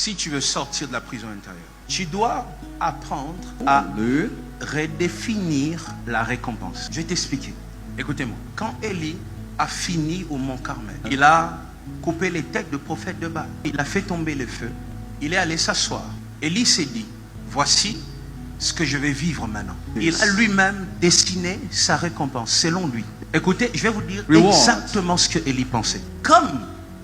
Si tu veux sortir de la prison intérieure, tu dois apprendre à redéfinir la récompense. Je vais t'expliquer. Écoutez-moi. Quand Élie a fini au mont Carmel, il a coupé les têtes de prophètes de Baal. Il a fait tomber le feu. Il est allé s'asseoir. Élie s'est dit, voici ce que je vais vivre maintenant. Il a lui-même dessiné sa récompense selon lui. Écoutez, je vais vous dire exactement ce que Élie pensait. Comme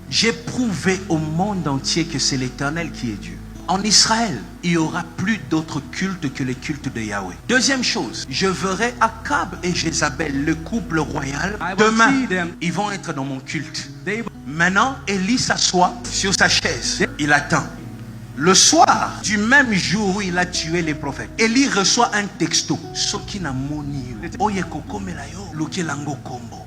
j'ai prouvé au monde entier que c'est l'Éternel qui est Dieu. En Israël, il n'y aura plus d'autres cultes que les cultes de Yahweh. Deuxième chose, je verrai Akab et Jézabel, le couple royal. Demain, ils vont être dans mon culte. Maintenant, Élie s'assoit sur sa chaise. Il attend. Le soir du même jour où il a tué les prophètes, Élie reçoit un texto.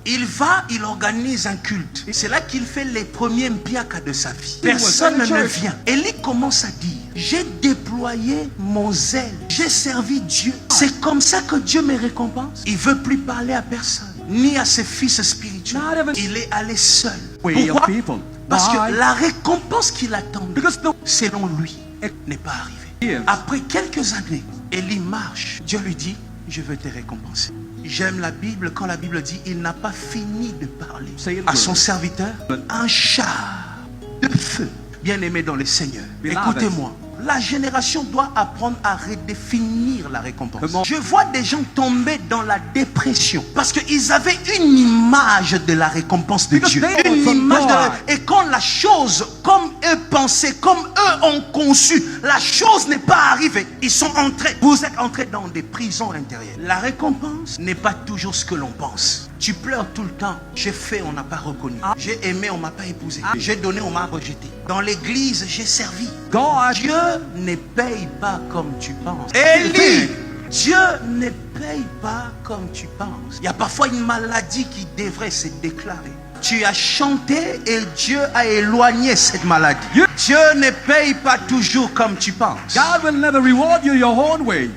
Il va, il organise un culte. C'est là qu'il fait les premiers mpiaka de sa vie. Personne ne vient. Élie commence à dire, j'ai déployé mon zèle, j'ai servi Dieu. C'est comme ça que Dieu me récompense. Il ne veut plus parler à personne, ni à ses fils spirituels. Il est allé seul. Pourquoi? Parce que la récompense qu'il attendait, selon lui, n'est pas arrivée. Après quelques années, Élie marche. Dieu lui dit, je veux te récompenser. J'aime la Bible quand la Bible dit, il n'a pas fini de parler à son serviteur. Un char de feu, bien aimé dans le Seigneur. Écoutez-moi. La génération doit apprendre à redéfinir la récompense. Je vois des gens tomber dans la dépression parce qu'ils avaient une image de la récompense de Dieu. Une image de... Et quand la chose, comme eux pensaient, comme eux ont conçu, la chose n'est pas arrivée. Ils sont entrés. Vous êtes entrés dans des prisons intérieures. La récompense n'est pas toujours ce que l'on pense. Tu pleures tout le temps. J'ai fait, on n'a pas reconnu. J'ai aimé, on ne m'a pas épousé. J'ai donné, on m'a rejeté. Dans l'église, j'ai servi. Dieu ne paye pas comme tu penses. Élie, Dieu ne paye pas comme tu penses. Il y a parfois une maladie qui devrait se déclarer. Tu as chanté et Dieu a éloigné cette maladie. Dieu ne paye pas toujours comme tu penses. God will never reward you your own way.